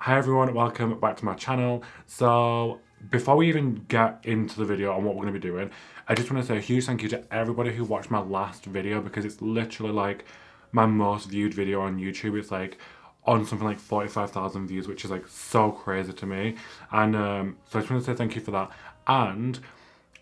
Hi everyone, welcome back to my channel. So before we even get into the video on what we're going to be doing, I just want to say a huge thank you to everybody who watched my last video, because it's literally like my most viewed video on YouTube. It's like on something like 45,000 views, which is like so crazy to me. And so I just want to say thank you for that. And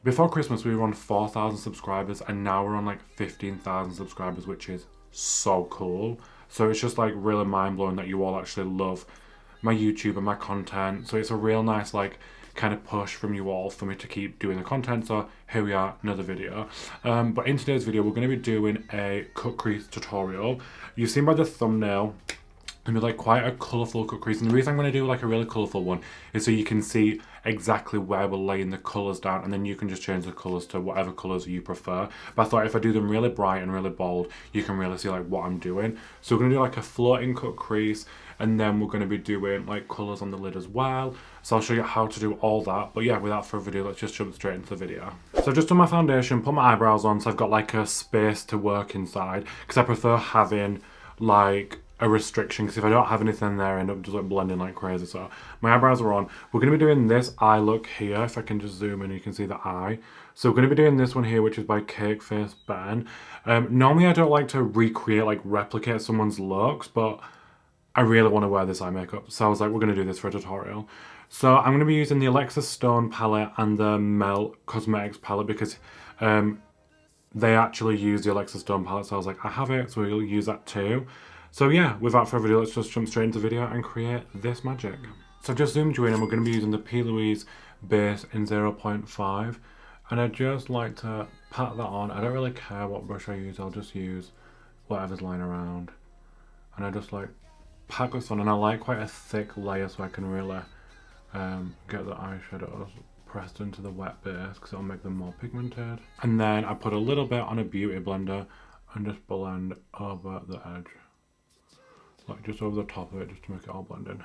before Christmas we were on 4,000 subscribers, and now we're on like 15,000 subscribers, which is so cool. So it's just like really mind-blowing that you all actually love my YouTube and my content. So it's a real nice like kind of push from you all for me to keep doing the content. So here we are, another video. But in today's video we're going to be doing a cut crease tutorial. You've seen by the thumbnail and be like quite a colourful cut crease, and the reason I'm going to do like a really colourful one is so you can see exactly where we're laying the colours down, and then you can just change the colours to whatever colours you prefer. But I thought if I do them really bright and really bold, you can really see like what I'm doing. So we're going to do like a floating cut crease, and then we're going to be doing like colours on the lid as well. So I'll show you how to do all that. But yeah, without further ado, let's just jump straight into the video. So I've just done my foundation, put my eyebrows on, so I've got like a space to work inside, because I prefer having like a restriction, because if I don't have anything there, I end up just like blending like crazy. So my eyebrows are on. We're going to be doing this eye look here. If I can just zoom in, you can see the eye. So we're going to be doing this one here, which is by Cake Face Ben. Normally I don't like to recreate, like replicate someone's looks, but I really want to wear this eye makeup. So I was like, we're going to do this for a tutorial. So I'm going to be using the Alexis Stone palette and the Melt Cosmetics palette, because they actually use the Alexis Stone palette. So I was like, I have it, so we'll use that too. So yeah, without further ado, let's just jump straight into the video and create this magic. So I've just zoomed you in, and we're going to be using the P. Louise base in 0.5. And I just like to pat that on. I don't really care what brush I use, I'll just use whatever's lying around. And I just like pack this on, and I like quite a thick layer so I can really get the eyeshadows pressed into the wet base, because it'll make them more pigmented. And then I put a little bit on a beauty blender and just blend over the edge. Like just over the top of it, just to make it all blend in.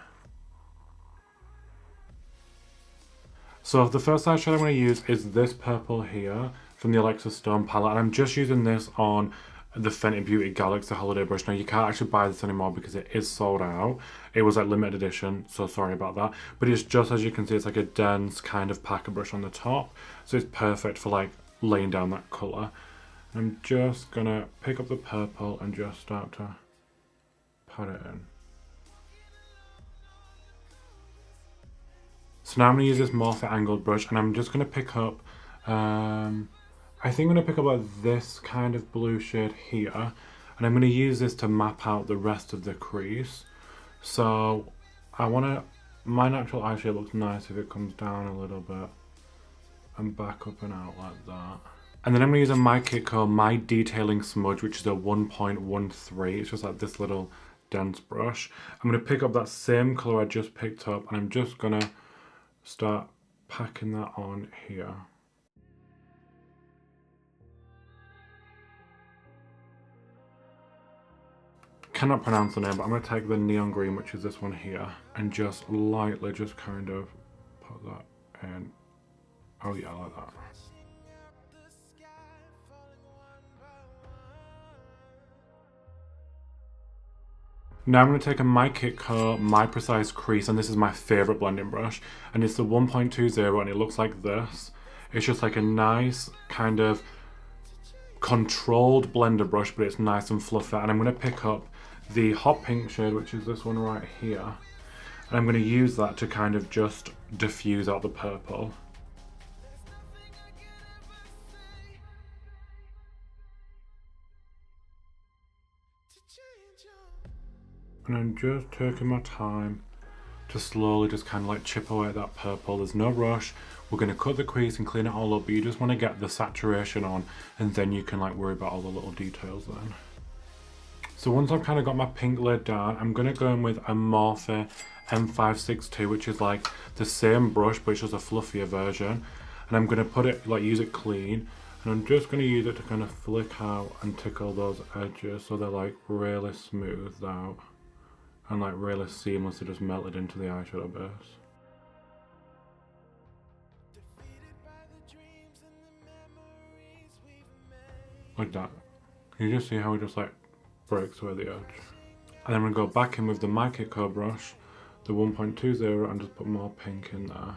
So the first eyeshadow I'm going to use is this purple here from the Alexis Stone palette, and I'm just using this on the Fenty Beauty Galaxy Holiday Brush. Now you can't actually buy this anymore because it is sold out. It was like limited edition, so sorry about that. But it's just, as you can see, it's like a dense kind of packer brush on the top. So it's perfect for like laying down that colour. I'm just going to pick up the purple and just start to pat it in. So now I'm going to use this MORPHE angled brush, and I'm just going to pick up, I think I'm going to pick up like this kind of blue shade here, and I'm going to use this to map out the rest of the crease. So I want to, my natural eye shape looks nice if it comes down a little bit and back up and out like that. And then I'm going to use a My Kitco My Detailing Smudge, which is a 1.13. It's just like this little dense brush. I'm going to pick up that same colour I just picked up, and I'm just going to start packing that on here. Cannot pronounce the name, but I'm going to take the neon green, which is this one here, and just lightly just kind of put that in. Oh yeah, like that. Now I'm going to take a My Kitco My Precise Crease, and this is my favourite blending brush, and it's the 1.20, and it looks like this. It's just like a nice kind of controlled blender brush, but it's nice and fluffy. And I'm going to pick up the hot pink shade, which is this one right here, and I'm going to use that to kind of just diffuse out the purple. And I'm just taking my time to slowly just kind of like chip away at that purple. There's no rush. We're going to cut the crease and clean it all up, but you just want to get the saturation on, and then you can like worry about all the little details then. So once I've kind of got my pink lid down, I'm going to go in with a Morphe M562, which is like the same brush, but it's just a fluffier version. And I'm going to put it, like use it clean, and I'm just going to use it to kind of flick out and tickle those edges so they're like really smoothed out and like really seamlessly just melted into the eyeshadow base. Like that. Can you just see how it just like breaks away the edge? And then I'm going to go back in with the My Kitco brush, the 1.20 and just put more pink in there.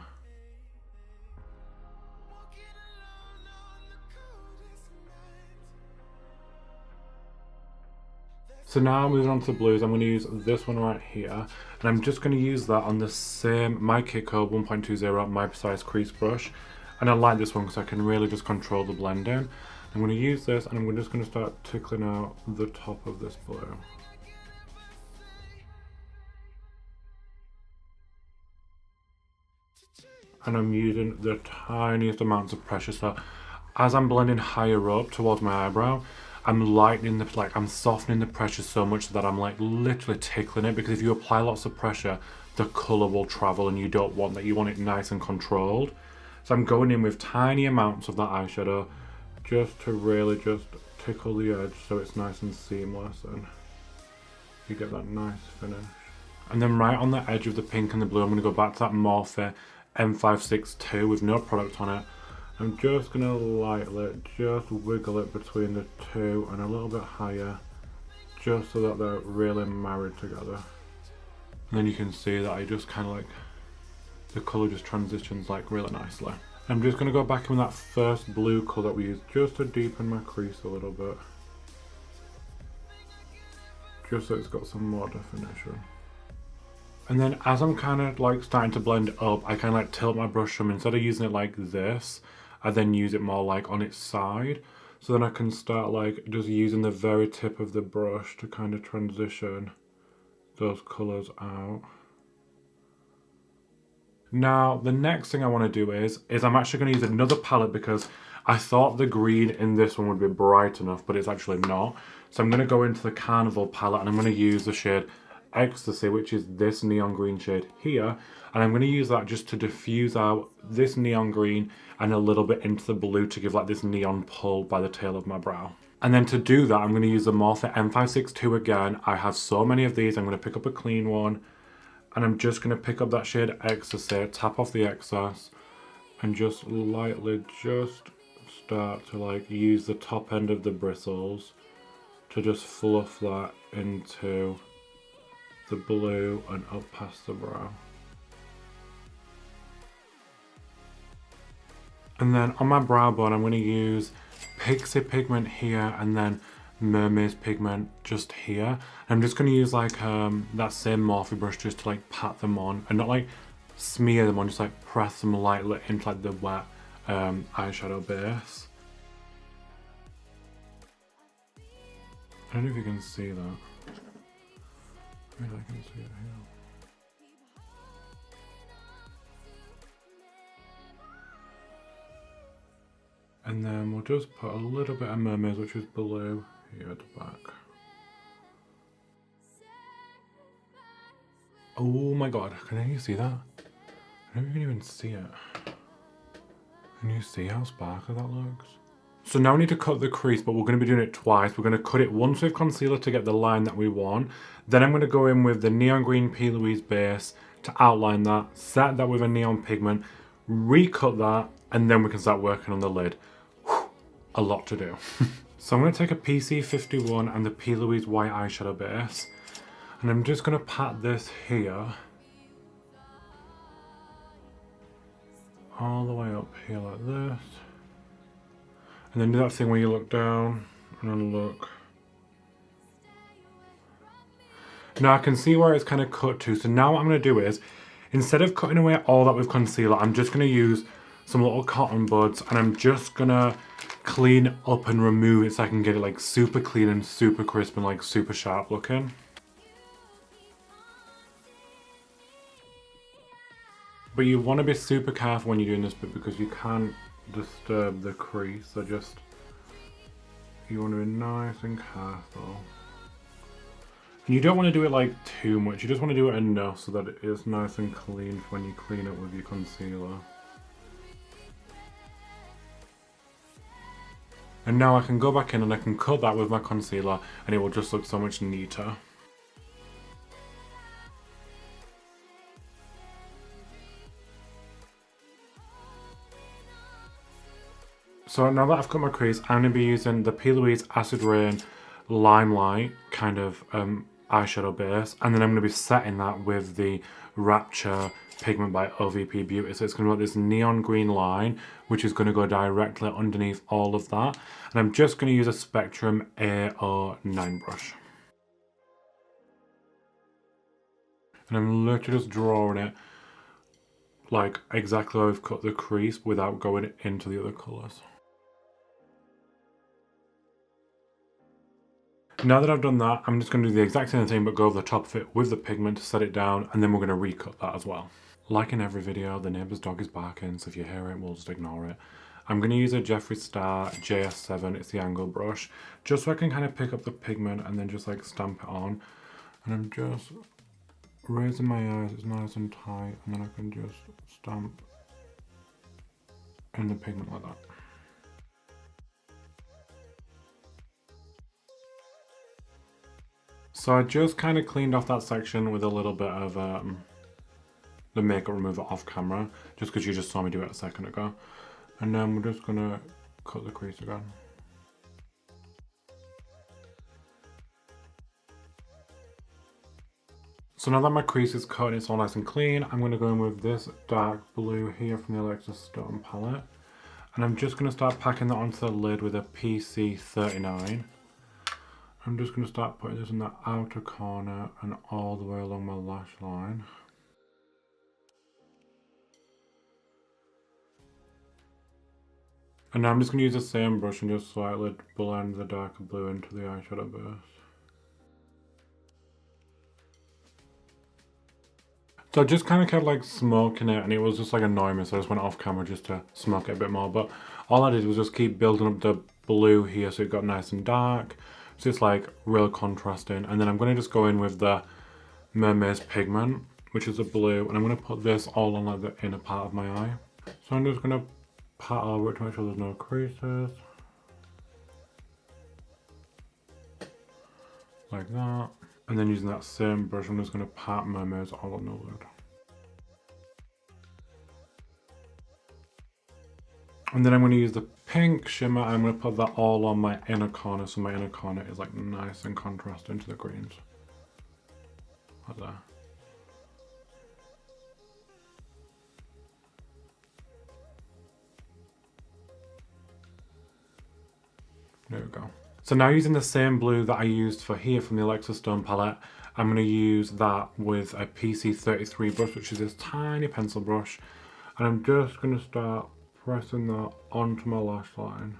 So now moving on to the blues, I'm going to use this one right here, and I'm just going to use that on the same My Kiko 1.20 My Precise Crease brush, and I like this one because I can really just control the blending. I'm going to use this, and I'm just going to start tickling out the top of this blue. And I'm using the tiniest amounts of pressure, so as I'm blending higher up towards my eyebrow, I'm lightening the, I'm softening the pressure so much that I'm like literally tickling it, because if you apply lots of pressure, the colour will travel and you don't want that. You want it nice and controlled. So I'm going in with tiny amounts of that eyeshadow just to really just tickle the edge so it's nice and seamless and you get that nice finish. And then right on the edge of the pink and the blue, I'm going to go back to that Morphe M562 with no product on it. I'm just going to lightly just wiggle it between the two and a little bit higher, just so that they're really married together. And then you can see that I just kind of like, the colour just transitions like really nicely. I'm just going to go back in with that first blue colour that we used just to deepen my crease a little bit. Just so it's got some more definition. And then as I'm kind of like starting to blend up, I kind of like tilt my brush from, instead of using it like this, I then use it more like on its side. So then I can start like just using the very tip of the brush to kind of transition those colours out. Now the next thing I want to do is I'm actually going to use another palette, because I thought the green in this one would be bright enough, but it's actually not. So I'm going to go into the Carnival palette and I'm going to use the shade Ecstasy, which is this neon green shade here, and I'm going to use that just to diffuse out this neon green and a little bit into the blue to give like this neon pull by the tail of my brow. And then to do that, I'm going to use the Morphe M562 again. I have so many of these. I'm going to pick up a clean one, and I'm just going to pick up that shade Ecstasy, tap off the excess, and just lightly just start to like use the top end of the bristles to just fluff that into the blue and up past the brow. And then on my brow bone, I'm going to use PIXIE pigment here and then MERMAZE pigment just here. I'm just going to use like that same Morphe brush just to like pat them on, and not like smear them on, just like press them lightly into like the wet eyeshadow base. I don't know if you can see that. Maybe I can see it here. And then we'll just put a little bit of MERMAZE, which is blue, here at the back. Oh my god, can you see that? I don't know if you can even see it. Can you see how sparkly that looks? So now we need to cut the crease, but we're going to be doing it twice. We're going to cut it once with concealer to get the line that we want. Then I'm going to go in with the neon green P. Louise base to outline that, set that with a neon pigment, recut that, and then we can start working on the lid. Whew, a lot to do. So I'm going to take a PC51 and the P. Louise white eyeshadow base, and I'm just going to pat this here all the way up here like this. And then do that thing where you look down and then look. Now I can see where it's kind of cut to. So now what I'm going to do is, instead of cutting away all that with concealer, I'm just going to use some little cotton buds and I'm just going to clean up and remove it so I can get it like super clean and super crisp and like super sharp looking. But you want to be super careful when you're doing this bit, because you can't disturb the crease, so just, you want to be nice and careful. And you don't want to do it like too much, you just want to do it enough so that it is nice and clean when you clean it with your concealer. And now I can go back in and I can cut that with my concealer and it will just look so much neater. So now that I've cut my crease, I'm going to be using the P. Louise Acid Rain Limelight kind of eyeshadow base, and then I'm going to be setting that with the Rapture Pigment by OVP Beauty. So it's going to be like this neon green line, which is going to go directly underneath all of that. And I'm just going to use a Spectrum A09 brush. And I'm literally just drawing it like exactly where I've cut the crease without going into the other colours. Now that I've done that, I'm just going to do the exact same thing but go over the top of it with the pigment to set it down, and then we're going to recut that as well. Like in every video, the neighbour's dog is barking, so if you hear it, we'll just ignore it. I'm going to use a JSTAR JS7, it's the angle brush, just so I can kind of pick up the pigment and then just like stamp it on. And I'm just raising my eyes, it's nice and tight, and then I can just stamp in the pigment like that. So I just kind of cleaned off that section with a little bit of the makeup remover off camera, just because you just saw me do it a second ago. And then we're just gonna cut the crease again. So now that my crease is cut and it's all nice and clean, I'm going to go in with this dark blue here from the Alexis Stone palette. And I'm just going to start packing that onto the lid with a PC39. I'm just going to start putting this in the outer corner and all the way along my lash line. And now I'm just going to use the same brush and just slightly blend the darker blue into the eyeshadow base. So I just kind of kept like smoking it, and it was just like annoying me, so I just went off camera just to smoke it a bit more. But all I did was just keep building up the blue here so it got nice and dark. So it's like real contrasting. And then I'm going to just go in with the MERMAZE Pigment, which is the blue, and I'm going to put this all on like the inner part of my eye. So I'm just going to pat over it to make sure there's no creases. Like that. And then using that same brush, I'm just going to pat MERMAZE all on the lid. And then I'm going to use the pink shimmer, and I'm going to put that all on my inner corner, so my inner corner is like nice and contrasting to the greens. Like that. There we go. So now using the same blue that I used for here from the Alexis Stone palette, I'm going to use that with a PC33 brush, which is this tiny pencil brush. And I'm just going to start pressing that onto my lash line.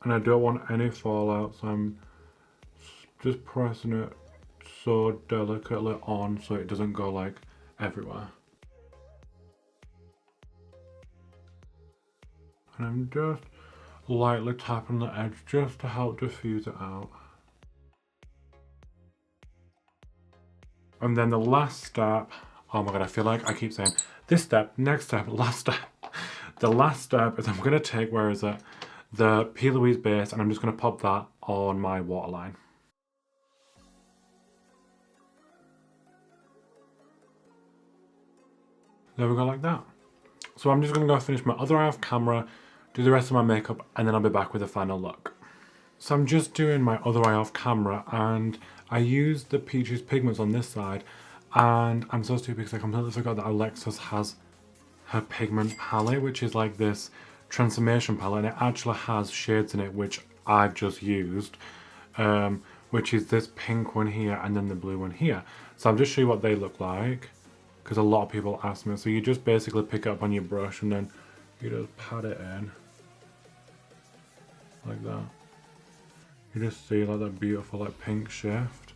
And I don't want any fallout, so I'm just pressing it so delicately on so it doesn't go like everywhere. And I'm just lightly tapping the edge just to help diffuse it out. And then the last step, oh my god, I feel like I keep saying this step, next step, last step. The last step is I'm going to take, where is it, the P. Louise base, and I'm just going to pop that on my waterline. There we go, like that. So I'm just going to go finish my other eye off camera, do the rest of my makeup, and then I'll be back with a final look. So I'm just doing my other eye off camera, and I used the Peaches pigments on this side, and I'm so stupid because I completely forgot that Alexis has her pigment palette, which is like this transformation palette, and it actually has shades in it which I've just used, which is this pink one here and then the blue one here. So I'll just show you what they look like, because a lot of people ask me. So you just basically pick it up on your brush and then you just pat it in like that. You just see like that beautiful like pink shift.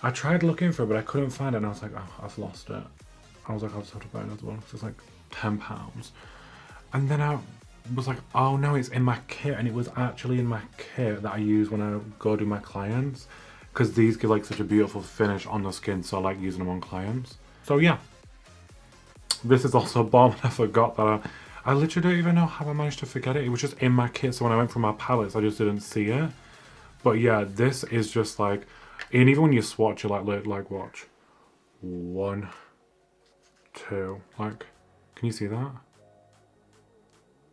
I tried looking for it, but I couldn't find it, and I was like, oh, I've lost it. I was like, I'll just have to buy another one because it's like £10. And then I was like, oh no, it's in my kit, and it was actually in my kit that I use when I go do my clients, because these give like such a beautiful finish on the skin, so I like using them on clients. So yeah, this is also a bomb. I forgot that I literally don't even know how I managed to forget it. It was just in my kit, so when I went through my palettes, I just didn't see it. But yeah, this is just like, and even when you swatch, you're like watch. 1, 2, like, can you see that?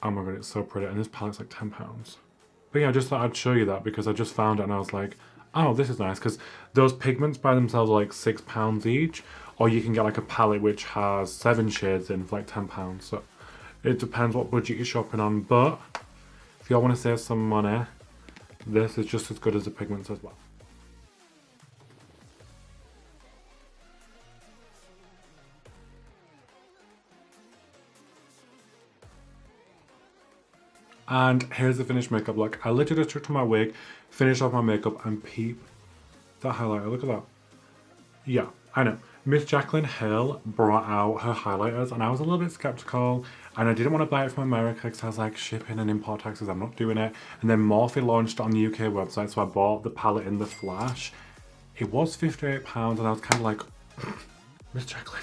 Oh my god, it's so pretty, and this palette's like £10. But yeah, I just thought I'd show you that because I just found it and I was like, oh, this is nice, because those pigments by themselves are like £6 each, or you can get like a palette which has 7 shades in for like £10. So it depends what budget you're shopping on, but if y'all want to save some money, this is just as good as the pigments as well. And here's the finished makeup look. I literally just took to my wig, finished off my makeup, and peep that highlighter. Look at that. Yeah, I know. Miss JACLYN HILL brought out her highlighters, and I was a little bit skeptical, and I didn't want to buy it from America because I was like, shipping and import taxes, I'm not doing it. And then MORPHE launched on the UK website, so I bought the palette in the flash. It was £58, and I was kind of like, Miss JACLYN,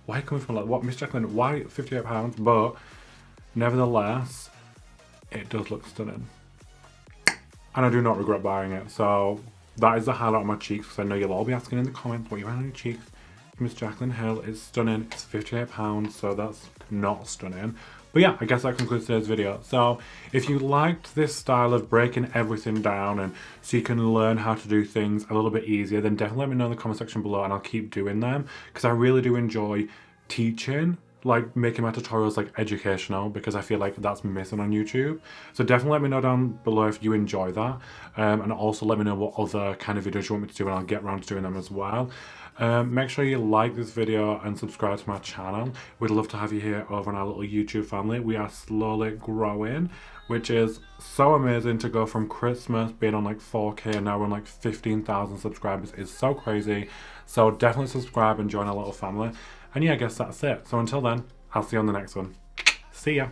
why coming from like, what, Miss JACLYN, why £58? But nevertheless, it does look stunning. And I do not regret buying it. So that is the highlight on my cheeks, because I know you'll all be asking in the comments what you have on your cheeks. Miss JACLYN HILL is stunning. It's £58, so that's not stunning. But yeah, I guess that concludes today's video. So if you liked this style of breaking everything down and so you can learn how to do things a little bit easier, then definitely let me know in the comment section below, and I'll keep doing them, because I really do enjoy teaching, like making my tutorials like educational, because I feel like that's missing on YouTube. So definitely let me know down below if you enjoy that, and also let me know what other kind of videos you want me to do, and I'll get around to doing them as well. Make sure you like this video and subscribe to my channel. We'd love to have you here over on our little YouTube family. We are slowly growing, which is so amazing. To go from Christmas being on like 4K and now we're on like 15,000 subscribers is so crazy. So definitely subscribe and join our little family. And yeah, I guess that's it. So until then, I'll see you on the next one. See ya.